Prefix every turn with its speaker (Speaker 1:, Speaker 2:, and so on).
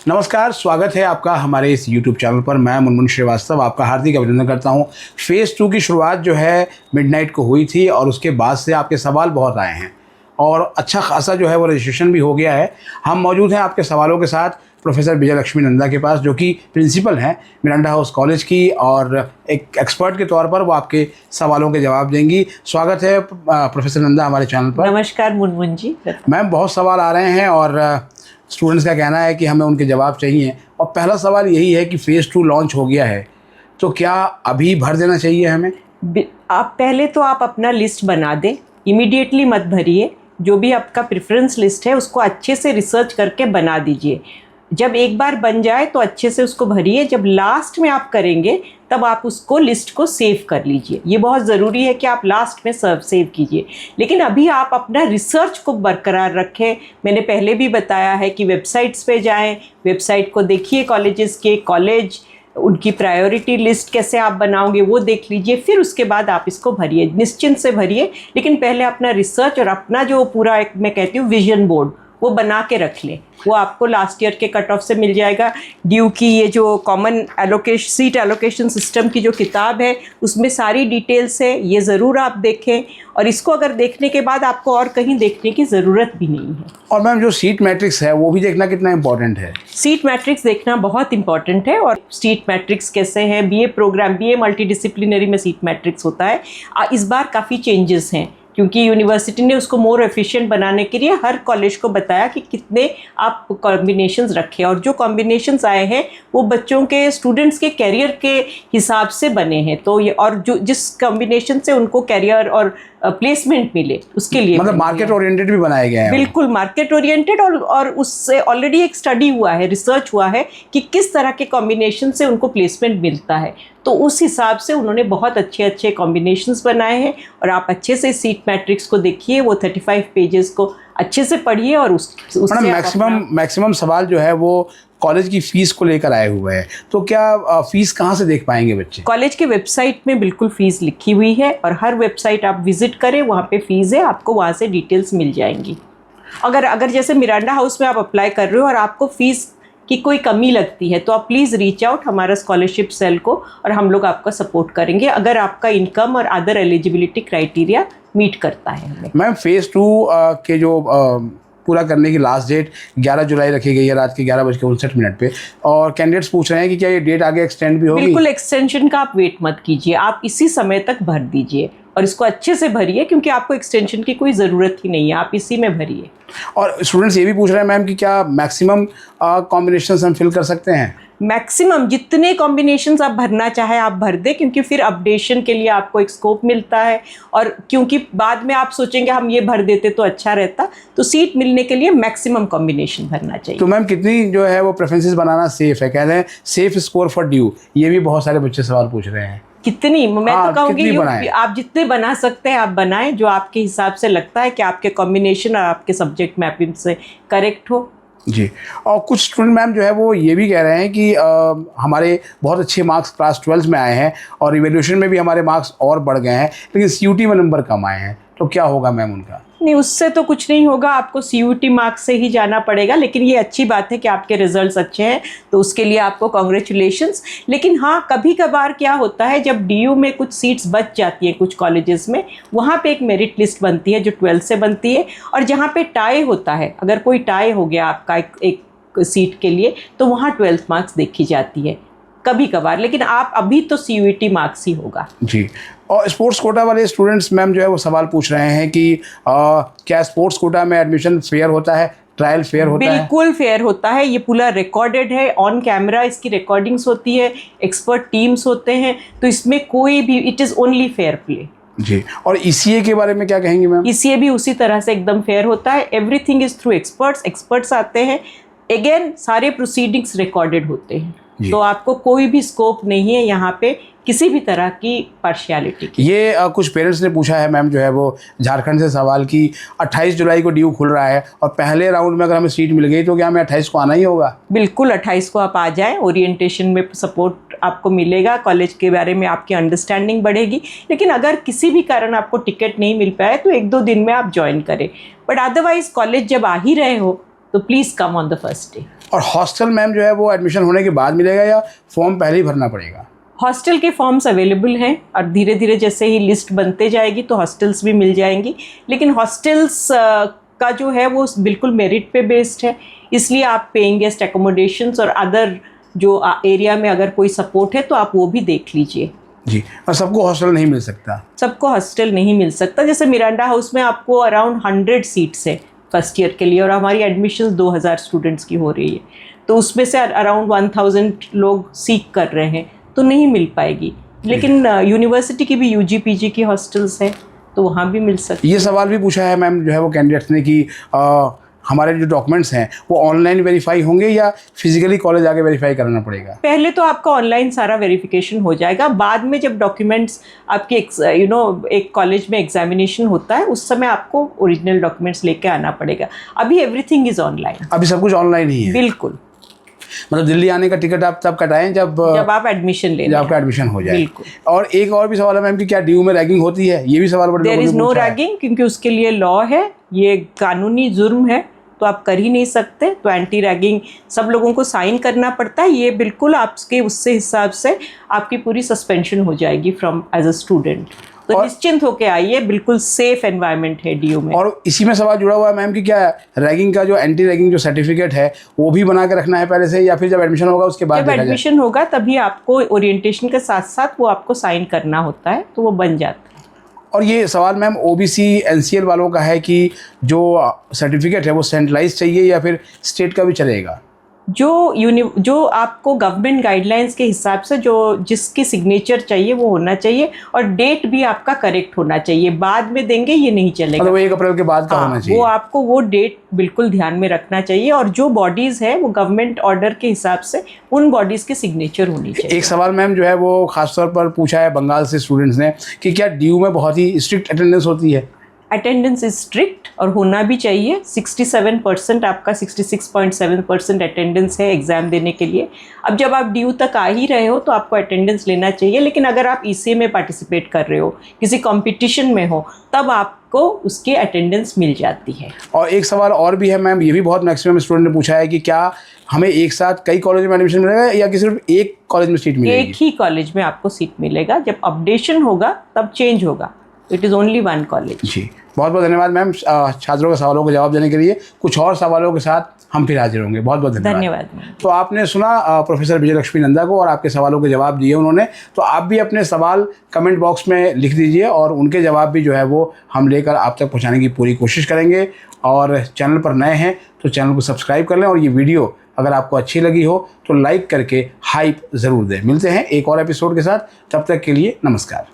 Speaker 1: नमस्कार, स्वागत है आपका हमारे इस YouTube चैनल पर। मैं मुनमुन श्रीवास्तव आपका हार्दिक अभिनंदन करता हूं। फेज़ 2 की शुरुआत जो है मिडनाइट को हुई थी और उसके बाद से आपके सवाल बहुत आए हैं और अच्छा खासा जो है वो रजिस्ट्रेशन भी हो गया है। हम मौजूद हैं आपके सवालों के साथ प्रोफेसर विजय लक्ष्मी नंदा के पास, जो कि प्रिंसिपल हैं मिरांडा हाउस कॉलेज की, और एक एक्सपर्ट के तौर पर वो आपके सवालों के जवाब देंगी। स्वागत है प्रोफेसर नंदा हमारे चैनल पर।
Speaker 2: नमस्कार मुनमुन जी।
Speaker 1: मैम, बहुत सवाल आ रहे हैं और स्टूडेंट्स का कहना है कि हमें उनके जवाब चाहिए, और पहला सवाल यही है कि फ़ेज़ 2 लॉन्च हो गया है तो क्या अभी भर देना चाहिए हमें?
Speaker 2: आप पहले तो आप अपना लिस्ट बना दें, इमीडिएटली मत भरिए। जो भी आपका प्रेफरेंस लिस्ट है उसको अच्छे से रिसर्च करके बना दीजिए। जब एक बार बन जाए तो अच्छे से उसको भरिए। जब लास्ट में आप करेंगे तब आप उसको लिस्ट को सेव कर लीजिए। ये बहुत ज़रूरी है कि आप लास्ट में सेव कीजिए। लेकिन अभी आप अपना रिसर्च को बरकरार रखें। मैंने पहले भी बताया है कि वेबसाइट्स पे जाएं, वेबसाइट को देखिए, कॉलेजेस के कॉलेज, उनकी प्रायोरिटी लिस्ट कैसे आप बनाओगे वो देख लीजिए। फिर उसके बाद आप इसको भरिए, निश्चिंत से भरिए। लेकिन पहले अपना रिसर्च और अपना जो पूरा एक मैं कहती हूँ विजन बोर्ड वो बना के रख लें। वो आपको लास्ट ईयर के कट ऑफ से मिल जाएगा। ड्यू की ये जो common allocation seat allocation system की जो किताब है उसमें सारी डिटेल्स है, ये ज़रूर आप देखें। और इसको अगर देखने के बाद आपको और कहीं देखने की ज़रूरत भी नहीं है।
Speaker 1: और मैम, जो सीट मैट्रिक्स है वो भी देखना कितना इम्पोर्टेंट है?
Speaker 2: सीट मैट्रिक्स देखना बहुत इंपॉर्टेंट है। और सीट मैट्रिक्स कैसे हैं, बीए प्रोग्राम, बीए मल्टीडिसिप्लिनरी में सीट मैट्रिक्स होता है। इस बार काफ़ी चेंजेस हैं क्योंकि यूनिवर्सिटी ने उसको मोर एफिशिएंट बनाने के लिए हर कॉलेज को बताया कि कितने आप कॉम्बिनेशंस रखें। और जो कॉम्बिनेशंस आए हैं वो बच्चों के, स्टूडेंट्स के कैरियर के हिसाब से बने हैं। तो ये, और जो जिस कॉम्बिनेशन से उनको कैरियर और प्लेसमेंट मिले उसके लिए
Speaker 1: मतलब मार्केट ओरिएंटेड भी बनाए गए हैं।
Speaker 2: बिल्कुल मार्केट ओरिएंटेड। और उससे ऑलरेडी एक स्टडी हुआ है, रिसर्च हुआ है कि किस तरह के कॉम्बिनेशन से उनको प्लेसमेंट मिलता है। तो उस हिसाब से उन्होंने बहुत अच्छे अच्छे कॉम्बिनेशंस बनाए हैं। और आप अच्छे से सीट मैट्रिक्स को देखिए, वो 35 पेजेस को अच्छे से पढ़िए। और उससे
Speaker 1: मैक्सिमम सवाल जो है वो कॉलेज की फ़ीस को लेकर आए हुए हैं। तो क्या फ़ीस कहाँ से देख पाएंगे बच्चे?
Speaker 2: कॉलेज के वेबसाइट में बिल्कुल फ़ीस लिखी हुई है और हर वेबसाइट आप विजिट करें, वहाँ पे फ़ीस है, आपको वहाँ से डिटेल्स मिल जाएंगी। अगर जैसे मिरांडा हाउस में आप अप्लाई कर रहे हो और आपको फ़ीस की कोई कमी लगती है तो आप प्लीज़ रीच आउट हमारा स्कॉलरशिप सेल को, और हम लोग आपका सपोर्ट करेंगे अगर आपका इनकम और अदर एलिजिबिलिटी क्राइटेरिया मीट करता है।
Speaker 1: मैम, फ़ेज़ 2 के जो पूरा करने की लास्ट डेट 11 जुलाई रखी गई है रात के 11:59 पे, और कैंडिडेट्स पूछ रहे हैं कि क्या ये डेट आगे एक्सटेंड भी होगी?
Speaker 2: बिल्कुल, एक्सटेंशन का आप वेट मत कीजिए, आप इसी समय तक भर दीजिए और इसको अच्छे से भरिए क्योंकि आपको एक्सटेंशन की कोई ज़रूरत ही नहीं है, आप इसी में भरिए।
Speaker 1: और स्टूडेंट्स ये भी पूछ रहे हैं मैम कि क्या मैक्सिमम कॉम्बिनेशंस हम फिल कर सकते हैं?
Speaker 2: मैक्सिमम जितने कॉम्बिनेशंस आप भरना चाहे आप भर दें, क्योंकि फिर अपडेशन के लिए आपको एक स्कोप मिलता है। और क्योंकि बाद में आप सोचेंगे हम ये भर देते तो अच्छा रहता, तो सीट मिलने के लिए मैक्सिमम कॉम्बिनेशन भरना चाहिए।
Speaker 1: तो मैम, कितनी जो है वो प्रेफरेंसेस बनाना सेफ़ है? कह रहे हैं सेफ स्कोर फॉर ड्यू, ये भी बहुत सारे बच्चे सवाल पूछ रहे हैं।
Speaker 2: कितनी? मैं तो कहूँगी आप जितने बना सकते हैं आप बनाएं, जो आपके हिसाब से लगता है कि आपके कॉम्बिनेशन और आपके सब्जेक्ट मैपिंग से करेक्ट हो।
Speaker 1: जी। और कुछ स्टूडेंट मैम जो है वो ये भी कह रहे हैं कि हमारे बहुत अच्छे मार्क्स क्लास 12 में आए हैं और इवैल्यूएशन में भी हमारे मार्क्स और बढ़ गए हैं, लेकिन सीयूटी में नंबर कम आए हैं, तो क्या होगा मैम उनका?
Speaker 2: नहीं, उससे तो कुछ नहीं होगा, आपको सीयूटी मार्क्स से ही जाना पड़ेगा। लेकिन ये अच्छी बात है कि आपके रिजल्ट्स अच्छे हैं, तो उसके लिए आपको कॉन्ग्रेचुलेशंस। लेकिन हाँ, कभी कभार क्या होता है, जब डीयू में कुछ सीट्स बच जाती है कुछ कॉलेजेस में, वहाँ पे एक मेरिट लिस्ट बनती है जो 12 से बनती है। और जहाँ पे टाई होता है, अगर कोई टाई हो गया आपका एक सीट के लिए, तो वहाँ 12th मार्क्स देखी जाती है कभी कभार। लेकिन आप अभी तो सीयूटी मार्क्स ही होगा।
Speaker 1: जी। और स्पोर्ट्स कोटा वाले स्टूडेंट्स मैम जो है वो सवाल पूछ रहे हैं कि क्या स्पोर्ट्स कोटा में एडमिशन फेयर होता है, ट्रायल फेयर होता है?
Speaker 2: बिल्कुल फेयर होता है। ये पूरा रिकॉर्डेड है, ऑन कैमरा इसकी रिकॉर्डिंग्स होती है, एक्सपर्ट टीम्स होते हैं, तो इसमें कोई भी, it is only fair play.
Speaker 1: जी। और ईसीए के बारे में क्या कहेंगी मैम?
Speaker 2: ईसीए भी उसी तरह से एकदम फेयर होता है। एवरीथिंग इज थ्रू एक्सपर्ट्स आते हैं। अगेन सारे प्रोसीडिंग्स रिकॉर्डेड होते हैं, तो आपको कोई भी स्कोप नहीं है यहाँ पे किसी भी तरह की पार्शियलिटी की।
Speaker 1: ये कुछ पेरेंट्स ने पूछा है मैम जो है वो झारखंड से सवाल की 28 जुलाई को ड्यू खुल रहा है और पहले राउंड में अगर हमें सीट मिल गई तो क्या हमें 28 को आना ही होगा?
Speaker 2: बिल्कुल, 28 को आप आ जाएं, ओरिएंटेशन में सपोर्ट आपको मिलेगा, कॉलेज के बारे में आपकी अंडरस्टैंडिंग बढ़ेगी। लेकिन अगर किसी भी कारण आपको टिकट नहीं मिल पाया तो 1-2 दिन में आप ज्वाइन करें। बट अदरवाइज कॉलेज जब आ ही रहे हो तो please come on the first day.
Speaker 1: और हॉस्टल मैम जो है वो एडमिशन होने के बाद मिलेगा या फॉर्म पहले ही भरना पड़ेगा?
Speaker 2: हॉस्टल के फॉर्म्स अवेलेबल हैं और धीरे धीरे जैसे ही लिस्ट बनते जाएगी तो हॉस्टल्स भी मिल जाएंगी, लेकिन हॉस्टल्स का जो है वो बिल्कुल मेरिट पे बेस्ड है, इसलिए आप पेइंग गेस्ट एकोमोडेशंस और अदर जो एरिया में अगर कोई सपोर्ट है तो आप वो भी देख लीजिए।
Speaker 1: जी, और सबको हॉस्टल नहीं मिल सकता?
Speaker 2: सबको हॉस्टल नहीं मिल सकता। जैसे मिरांडा हाउस में आपको अराउंड 100 सीट्स है फर्स्ट ईयर के लिए और हमारी एडमिशन्स 2000 स्टूडेंट्स की हो रही है, तो उसमें से अराउंड 1000 लोग सीख कर रहे हैं, तो नहीं मिल पाएगी। लेकिन यूनिवर्सिटी की भी यूजी पीजी की हॉस्टल्स हैं तो वहाँ भी मिल सकती है।
Speaker 1: ये सवाल भी पूछा है मैम जो है वो कैंडिडेट्स ने कि हमारे जो डॉक्यूमेंट्स हैं वो ऑनलाइन वेरीफाई होंगे या फिजिकली कॉलेज आके वेरीफाई कराना पड़ेगा?
Speaker 2: पहले तो आपका ऑनलाइन सारा वेरिफिकेशन हो जाएगा, बाद में जब डॉक्यूमेंट्स आपके एक कॉलेज में एग्जामिनेशन होता है उस समय आपको ओरिजिनल डॉक्यूमेंट्स लेके आना पड़ेगा। अभी एवरीथिंग इज ऑनलाइन,
Speaker 1: अभी सब कुछ ऑनलाइन ही है?
Speaker 2: बिल्कुल।
Speaker 1: मतलब दिल्ली आने का टिकट आप तब कटाएं जब
Speaker 2: आप एडमिशन लें,
Speaker 1: जब आपका एडमिशन हो जाए।
Speaker 2: बिल्कुल।
Speaker 1: और एक और भी सवाल है मैम कि क्या डीयू में रैगिंग होती है? ये भी सवाल बड़े
Speaker 2: देयर इज नो रैगिंग, क्योंकि उसके लिए लॉ है, ये कानूनी जुर्म है तो आप कर ही नहीं सकते। तो एंटी रैगिंग सब लोगों को साइन करना पड़ता है, ये बिल्कुल आपके उससे हिसाब से आपकी पूरी सस्पेंशन हो जाएगी फ्रॉम एज अ स्टूडेंट। तो निश्चिंत होके आइए, बिल्कुल सेफ एनवायरनमेंट है डीयू में।
Speaker 1: और इसी में सवाल जुड़ा हुआ है मैम कि क्या रैगिंग का जो एंटी रैगिंग जो सर्टिफिकेट है वो भी बना के रखना है पहले से, या फिर जब एडमिशन होगा उसके बाद?
Speaker 2: जब एडमिशन होगा तभी आपको ओरिएंटेशन के साथ साथ वो आपको साइन करना होता है, तो वो बन जाता है।
Speaker 1: और ये सवाल मैम ओबीसी एनसीएल वालों का है कि जो सर्टिफिकेट है वो सेंट्रलाइज चाहिए या फिर स्टेट का भी चलेगा?
Speaker 2: जो आपको गवर्नमेंट गाइडलाइंस के हिसाब से जो जिसकी सिग्नेचर चाहिए वो होना चाहिए, और डेट भी आपका करेक्ट होना चाहिए। बाद में देंगे ये नहीं चलेगा,
Speaker 1: मतलब 1 अप्रैल के बाद का होना चाहिए।
Speaker 2: वो आपको वो डेट बिल्कुल ध्यान में रखना चाहिए, और जो बॉडीज़ है वो गवर्नमेंट ऑर्डर के हिसाब से उन बॉडीज़ की सिग्नेचर होनी चाहिए।
Speaker 1: एक सवाल मैम जो है वो खासतौर पर पूछा है बंगाल से स्टूडेंट्स ने कि क्या डीयू में बहुत ही स्ट्रिक्ट अटेंडेंस होती है?
Speaker 2: अटेंडेंस इज स्ट्रिक्ट और होना भी चाहिए। 67% आपका 66.7% अटेंडेंस है एग्ज़ाम देने के लिए। अब जब आप डीयू तक आ ही रहे हो तो आपको अटेंडेंस लेना चाहिए, लेकिन अगर आप ईसीए में पार्टिसिपेट कर रहे हो, किसी कंपटीशन में हो, तब आपको उसकी अटेंडेंस मिल जाती है।
Speaker 1: और एक सवाल और भी है मैम, ये भी बहुत मैक्सिमम स्टूडेंट ने पूछा है कि क्या हमें एक साथ कई कॉलेज में एडमिशन मिलेगा या कि सिर्फ एक कॉलेज में सीट मिलेगी?
Speaker 2: एक ही कॉलेज में आपको सीट मिलेगा, जब अपडेशन होगा तब चेंज होगा। It is only one college.
Speaker 1: जी, बहुत बहुत धन्यवाद मैम छात्रों के सवालों को जवाब देने के लिए। कुछ और सवालों के साथ हम फिर हाजिर होंगे। बहुत बहुत धन्यवाद। तो आपने सुना प्रोफेसर विजय लक्ष्मी नंदा को और आपके सवालों के जवाब दिए उन्होंने। तो आप भी अपने सवाल कमेंट बॉक्स में लिख दीजिए और उनके जवाब भी जो है वो हम लेकर आप तक पहुँचाने की पूरी कोशिश करेंगे। और चैनल पर नए हैं तो चैनल को सब्सक्राइब कर लें, और ये वीडियो अगर आपको अच्छी लगी हो तो लाइक करके हाइप ज़रूर दें। मिलते हैं एक और एपिसोड के साथ, तब तक के लिए नमस्कार।